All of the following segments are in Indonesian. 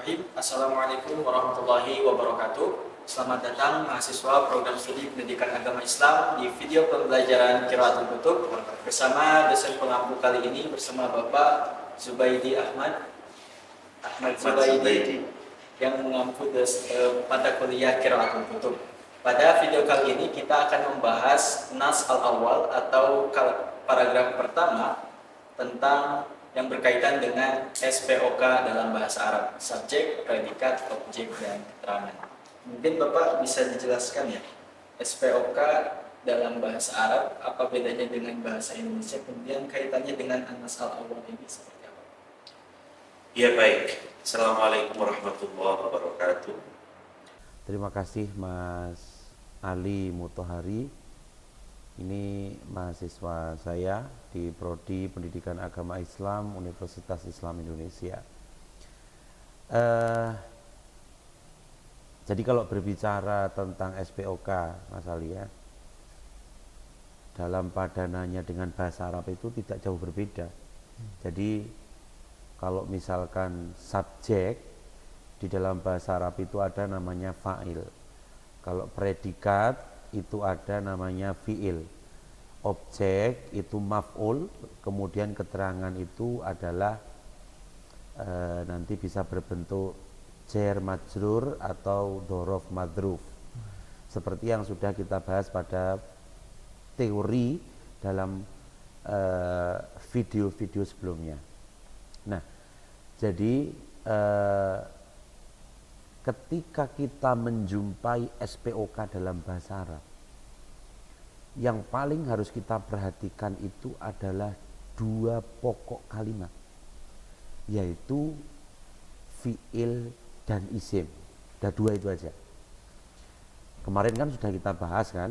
Bismillahirrahmanirrahim. Assalamualaikum warahmatullahi wabarakatuh. Selamat datang mahasiswa program studi pendidikan agama Islam di video pembelajaran Qiraatul Kutub bersama dosen pengampu kali ini bersama Bapak Zubaidi Ahmad Zubaidi yang mengampu mata kuliah Qiraatul Kutub. Pada video kali ini kita akan membahas Nas al-Awwal atau paragraf pertama tentang yang berkaitan dengan SPOK dalam bahasa Arab, subjek, predikat, objek, dan keterangan. Mungkin Bapak bisa dijelaskan ya, SPOK dalam bahasa Arab, apa bedanya dengan bahasa Indonesia, kemudian kaitannya dengan An-Nas al-Awwal ini seperti apa? Ya baik, Assalamualaikum warahmatullahi wabarakatuh. Terima kasih Mas Ali Mutohari. Ini mahasiswa saya di Prodi Pendidikan Agama Islam Universitas Islam Indonesia. Jadi kalau berbicara tentang SPOK, Mas Ali ya, dalam padanannya dengan bahasa Arab itu tidak jauh berbeda. Jadi kalau misalkan subjek di dalam bahasa Arab itu ada namanya fa'il. Kalau predikat itu ada namanya fi'il, objek itu maf'ul, kemudian keterangan itu adalah nanti bisa berbentuk jar majrur atau dhorof madruf, seperti yang sudah kita bahas pada teori dalam video-video sebelumnya. Nah, jadi ketika kita menjumpai SPOK dalam bahasa Arab, yang paling harus kita perhatikan itu adalah dua pokok kalimat, yaitu fi'il dan isim. Ada dua itu aja. Kemarin kan sudah kita bahas kan,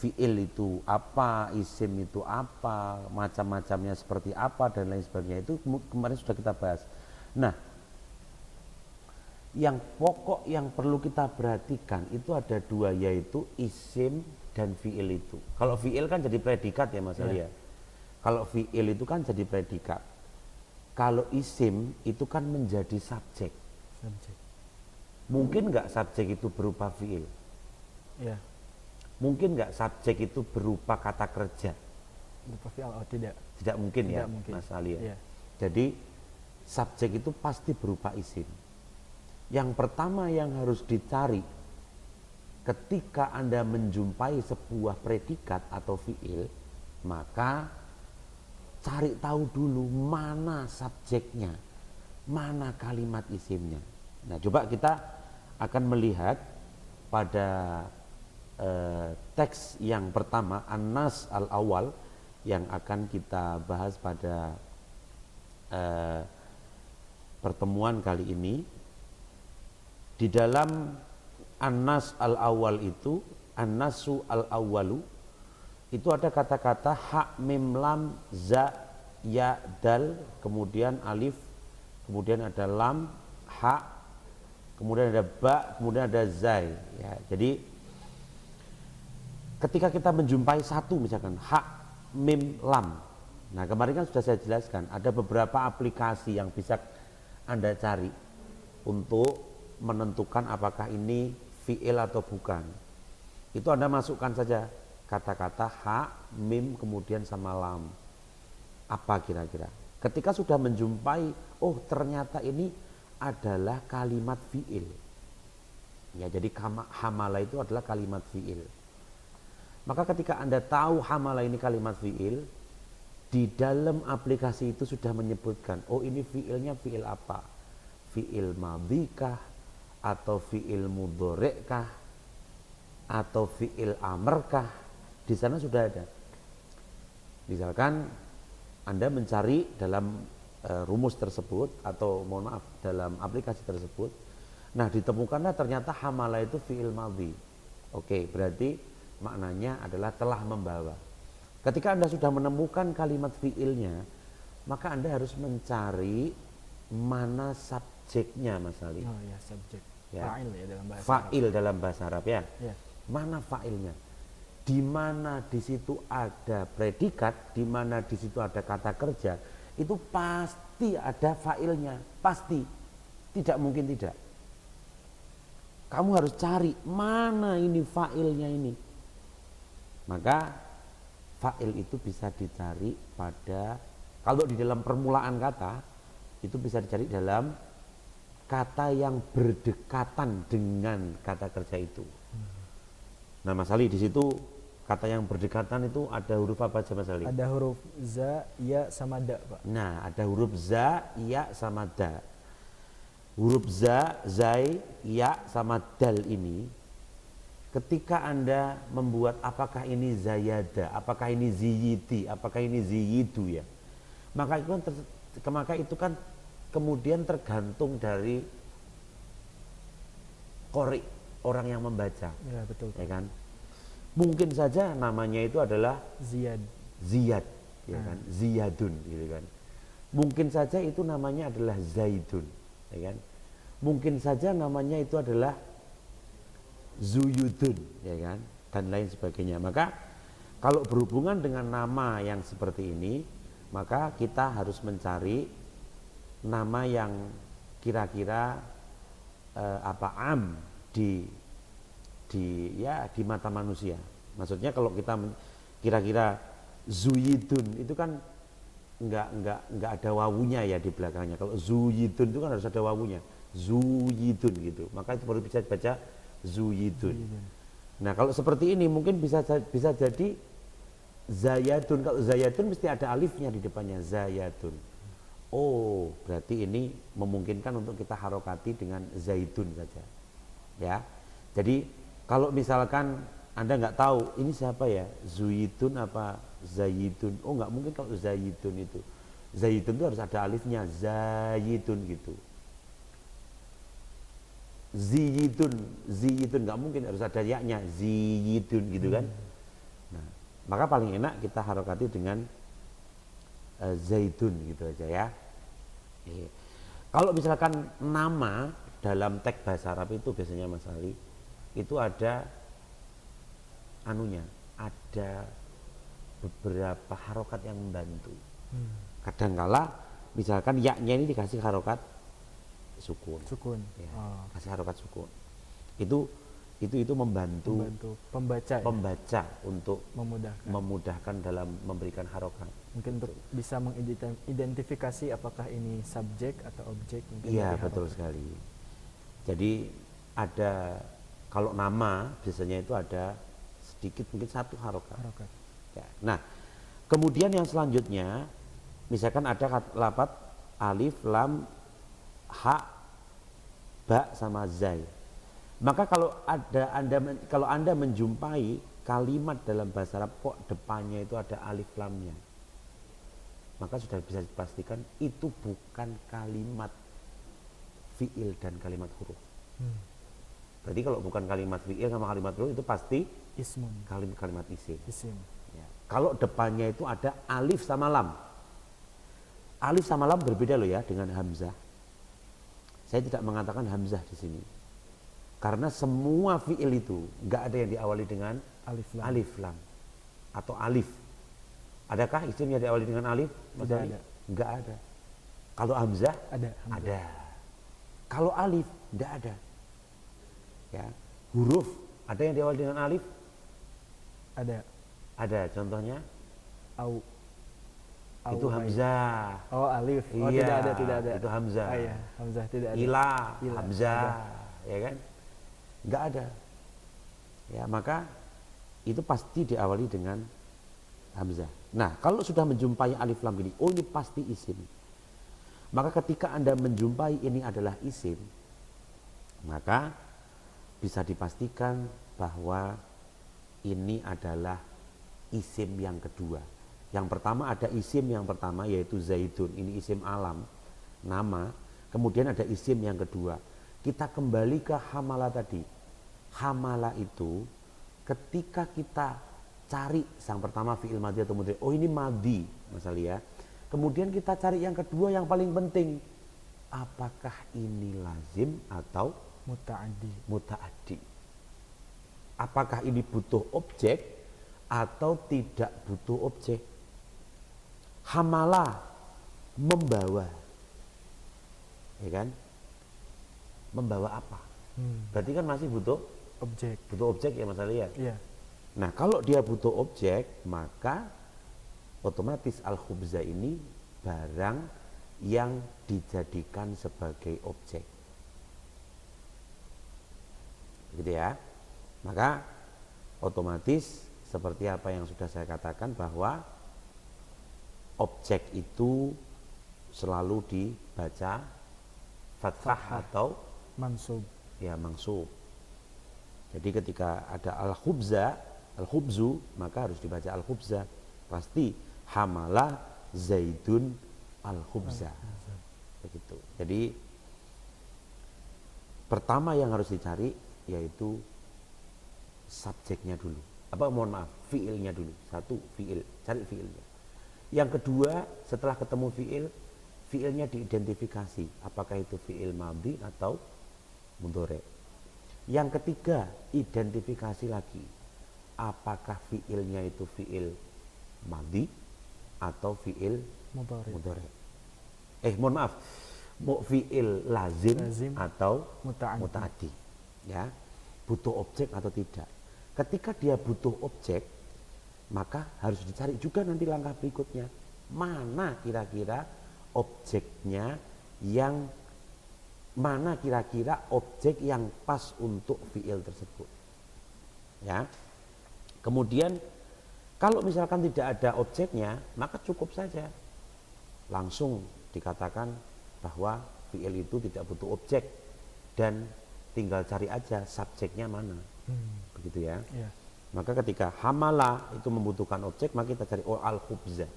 fi'il itu apa, isim itu apa, macam-macamnya seperti apa, dan lain sebagainya. Itu kemarin sudah kita bahas. Nah, yang pokok yang perlu kita perhatikan itu ada dua, yaitu isim dan fi'il itu. Kalau fi'il kan jadi predikat ya Mas Ali ya. Kalau fi'il itu kan jadi predikat. Kalau isim itu kan menjadi subjek. Mungkin nggak subjek itu berupa fi'il? Ya. Mungkin nggak subjek itu berupa kata kerja? Berupa fi'il? Oh tidak. Tidak mungkin Tidak ya mungkin. Mas Ali ya. Ya. Jadi subjek itu pasti berupa isim. Yang pertama yang harus dicari ketika Anda menjumpai sebuah predikat atau fi'il, maka cari tahu dulu mana subjeknya, mana kalimat isimnya. Nah, coba kita akan melihat pada teks yang pertama, An-Nas al-Awwal, yang akan kita bahas pada pertemuan kali ini. Di dalam An-Nas al-Awwal itu, An-Nasu al-Awwalu, itu ada kata-kata ha, mim, lam, za, ya, dal, kemudian alif, kemudian ada lam, ha, kemudian ada ba, kemudian ada zai. Ya, jadi ketika kita menjumpai satu misalkan ha, mim, lam. Nah, kemarin kan sudah saya jelaskan, ada beberapa aplikasi yang bisa Anda cari untuk menentukan apakah ini fi'il atau bukan. Itu Anda masukkan saja kata-kata ha, mim, kemudian sama lam. Apa kira-kira? Ketika sudah menjumpai, oh ternyata ini adalah kalimat fi'il. Ya, jadi hamala itu adalah kalimat fi'il. Maka ketika Anda tahu hamala ini kalimat fi'il, di dalam aplikasi itu sudah menyebutkan, oh ini fi'ilnya fi'il apa? Fi'il madhikah? Atau fi'il mudhore'kah, atau fi'il amrkah, di sana sudah ada. Misalkan Anda mencari dalam rumus tersebut, atau mohon maaf dalam aplikasi tersebut, nah ditemukanlah ternyata hamala itu fi'il madhi. Oke, berarti maknanya adalah telah membawa. Ketika Anda sudah menemukan kalimat fi'ilnya, maka Anda harus mencari mana subjeknya, Mas Ali. Oh ya, subjek. Ya. Fa'il ya dalam bahasa Fa'il Arab. dalam bahasa Arab ya. Ya. Mana fa'ilnya? Di mana di situ ada predikat, di mana di situ ada kata kerja, itu pasti ada fa'ilnya, pasti. Tidak mungkin tidak. Kamu harus cari mana ini fa'ilnya ini. Maka fa'il itu bisa dicari pada, kalau di dalam permulaan kata itu bisa dicari dalam kata yang berdekatan dengan kata kerja itu. Nah, Mas Ali, di situ kata yang berdekatan itu ada huruf apa aja, Mas Ali? Ada huruf za, ya sama da, Pak. Nah, ada huruf za, ya sama da. Huruf za, zai, ya sama dal ini, ketika Anda membuat apakah ini zayada, apakah ini ziyidi, apakah ini ziyidu ya, maka itu kan kemudian tergantung dari qori, orang yang membaca. Ya, betul. Ya kan? Mungkin saja namanya itu adalah Ziyad. Ziyad, ya kan? Ziyadun gitu kan. Mungkin saja itu namanya adalah Zaidun, ya kan? Mungkin saja namanya itu adalah Zuyudun, ya kan? Dan lain sebagainya. Maka kalau berhubungan dengan nama yang seperti ini, maka kita harus mencari nama yang kira-kira am di mata manusia. Maksudnya kalau kita kira-kira Zuyidun itu kan enggak ada wawunya ya di belakangnya. Kalau Zuyidun itu kan harus ada wawunya. Zuyidun gitu. Maka itu baru bisa baca Zuyidun. Nah, kalau seperti ini mungkin bisa jadi Zayadun. Kalau Zayadun mesti ada alifnya di depannya, Zayadun. Oh, berarti ini memungkinkan untuk kita harokati dengan zaitun saja. Ya. Jadi kalau misalkan Anda nggak tahu ini siapa ya, Zuitun apa Zayitun. Oh, nggak mungkin kalau Zayitun itu. Zayitun itu harus ada alifnya, Zayitun gitu. Ziyitun nggak mungkin, harus ada yaknya, Ziyitun gitu kan. Nah, maka paling enak kita harokati dengan zaitun gitu aja ya. Kalau misalkan nama dalam teks bahasa Arab itu biasanya Mas Ali itu ada anunya, ada beberapa harokat yang membantu. Kadangkala misalkan yaknya ini dikasih harokat sukun. Ya, kasih harokat sukun. Itu membantu pembaca untuk memudahkan dalam memberikan harokat. Mungkin untuk bisa mengidentifikasi apakah ini subjek atau objek. Iya, betul sekali. Jadi ada, kalau nama biasanya itu ada sedikit mungkin satu harokat. Ya. Nah, kemudian yang selanjutnya misalkan ada lafaz alif, lam, ha, ba sama zai. Maka kalau Anda menjumpai kalimat dalam bahasa Arab kok depannya itu ada alif lamnya, maka sudah bisa dipastikan itu bukan kalimat fi'il dan kalimat huruf. Berarti kalau bukan kalimat fi'il sama kalimat huruf itu pasti ismun, kalimat isim. Ya. Kalau depannya itu ada alif sama lam. Alif sama lam berbeda loh ya dengan hamzah. Saya tidak mengatakan hamzah di sini. Karena semua fi'il itu nggak ada yang diawali dengan alif lam atau alif. Adakah isim yang diawali dengan alif? Tidak ada. Nggak ada. Kalau hamzah ada. Kalau alif nggak ada. Ya, huruf ada yang diawali dengan alif? Ada. Contohnya? Itu hamzah. Oh, alif. Oh, iya, tidak ada. Itu hamzah. Iya, hamzah tidak ada. Ila, hamzah, ada. ya kan? Nggak ada. Ya, maka itu pasti diawali dengan hamzah. Nah, kalau sudah menjumpai alif lam ini, oh ini pasti isim. Maka ketika Anda menjumpai ini adalah isim, maka bisa dipastikan bahwa ini adalah isim yang kedua. Yang pertama ada isim yang pertama yaitu zaidun, ini isim alam, nama. Kemudian ada isim yang kedua. Kita kembali ke hamala tadi. Hamala itu ketika kita cari sang pertama fi'il madhi atau mudhari, oh ini madhi Mas Ali ya. Kemudian kita cari yang kedua yang paling penting, apakah ini lazim atau muta'addi. Apakah ini butuh objek atau tidak butuh objek. Hamala membawa, ya kan? membawa apa. Berarti kan masih butuh Objek. ya Mas Ali ya. Iya. Nah, kalau dia butuh objek, maka otomatis al-khubza ini barang yang dijadikan sebagai objek. Gitu ya. Maka otomatis seperti apa yang sudah saya katakan bahwa objek itu selalu dibaca fathah atau Mansub. ya mansub. Jadi ketika ada al-khubzu, maka harus dibaca al-khubza. Pasti hamala Zaidun al-khubza. Begitu. Jadi pertama yang harus dicari yaitu subjeknya dulu. Fiilnya dulu. Satu, fiil, cari fiilnya. Yang kedua, setelah ketemu fiilnya diidentifikasi. Apakah itu fiil madhi atau mudhari'. Yang ketiga, identifikasi lagi. Apakah fiilnya itu fiil madhi atau fiil mudhari'. Fiil lazim atau muta'addi. Ya, butuh objek atau tidak. Ketika dia butuh objek, maka harus dicari juga nanti langkah berikutnya. Mana kira-kira objeknya mana kira-kira objek yang pas untuk fiil tersebut. Ya. Kemudian kalau misalkan tidak ada objeknya, maka cukup saja langsung dikatakan bahwa fiil itu tidak butuh objek dan tinggal cari aja subjeknya mana. Begitu ya. Iya. Maka ketika hamala itu membutuhkan objek, maka kita cari al-khubza.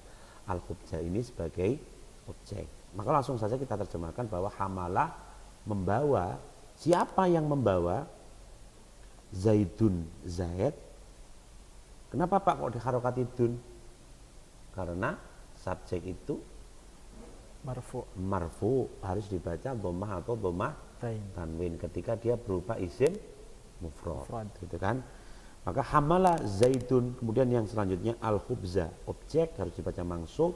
Al-khubza ini sebagai objek. Maka langsung saja kita terjemahkan bahwa hamala membawa. Siapa yang membawa? Zaidun, Zaid. Kenapa Pak kok diharokati dun? Karena subjek itu marfu harus dibaca dhammah atau dhammah tanwin ketika dia berupa isim mufrad, gitu kan? Maka hamala Zaidun, kemudian yang selanjutnya al-khubza, objek harus dibaca mansub,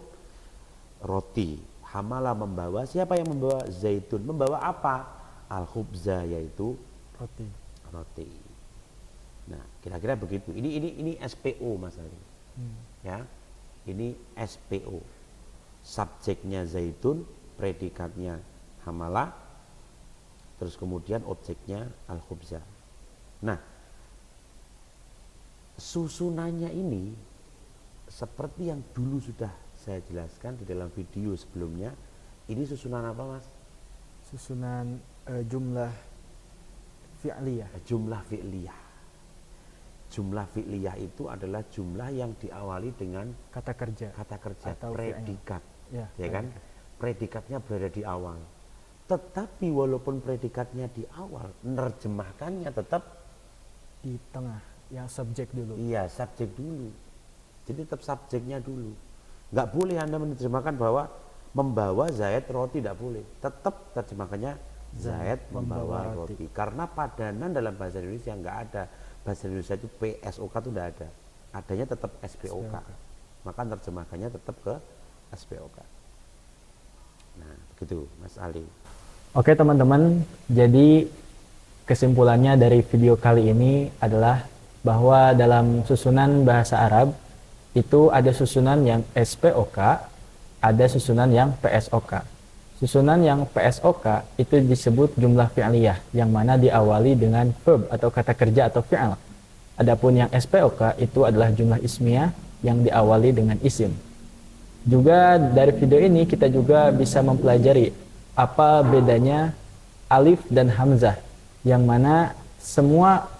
roti. Hamala membawa, siapa yang membawa? Zaidun. Membawa apa? Al-khubza, yaitu roti. Nah, kira-kira begitu. Ini SPO Mas Ali. Ya. Ini SPO. Subjeknya Zaidun, predikatnya hamala, terus kemudian objeknya al-khubza. Nah, susunannya ini seperti yang dulu sudah saya jelaskan di dalam video sebelumnya. Ini susunan apa Mas? Susunan jumlah fi'liyah. Jumlah fi'liyah itu adalah jumlah yang diawali dengan Kata kerja atau predikat. Ya Kan? Predikatnya berada di awal. Tetapi walaupun predikatnya di awal, menerjemahkannya tetap di tengah, yang subjek dulu. Iya, subjek dulu. Jadi tetap subjeknya dulu. Nggak boleh Anda menerjemahkan bahwa membawa Zaid roti, tidak boleh. Tetap terjemahkannya Zaid membawa roti. Karena padanan dalam bahasa Indonesia nggak ada. Bahasa Indonesia itu PSOK itu nggak ada. Adanya tetap SPOK. Maka terjemahkannya tetap ke SPOK. Nah, begitu Mas Ali. Oke teman-teman, jadi kesimpulannya dari video kali ini adalah bahwa dalam susunan bahasa Arab itu ada susunan yang SPOK, ada susunan yang PSOK. Susunan yang PSOK itu disebut jumlah fi'liyah yang mana diawali dengan verb atau kata kerja atau fi'al. Adapun yang SPOK itu adalah jumlah ismiyah yang diawali dengan isim. Juga dari video ini kita juga bisa mempelajari apa bedanya alif dan hamzah, yang mana semua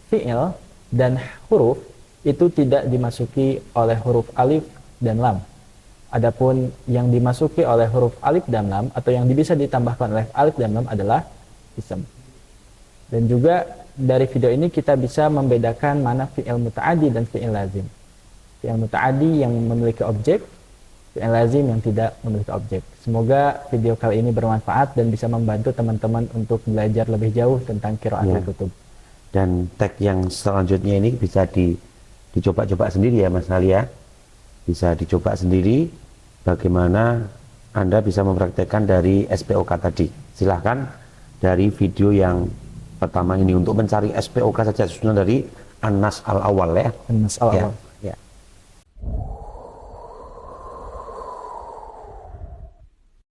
fi'il dan huruf itu tidak dimasuki oleh huruf alif dan lam. Adapun yang dimasuki oleh huruf alif dan lam atau yang bisa ditambahkan oleh alif dan lam adalah isim. Dan juga dari video ini kita bisa membedakan mana fi'il muta'addi dan fi'il lazim. Fi'il muta'addi yang memiliki objek, fi'il lazim yang tidak memiliki objek. Semoga video kali ini bermanfaat dan bisa membantu teman-teman untuk belajar lebih jauh tentang qiraatul kutub. Dan tag yang selanjutnya ini bisa dicoba-coba sendiri ya Mas Ali ya. Bisa dicoba sendiri bagaimana Anda bisa mempraktekkan dari SPOK tadi. Silahkan dari video yang pertama ini untuk mencari SPOK saja susunan dari An-Nas al-Awwal ya. An-Nas al-Awwal. Ya.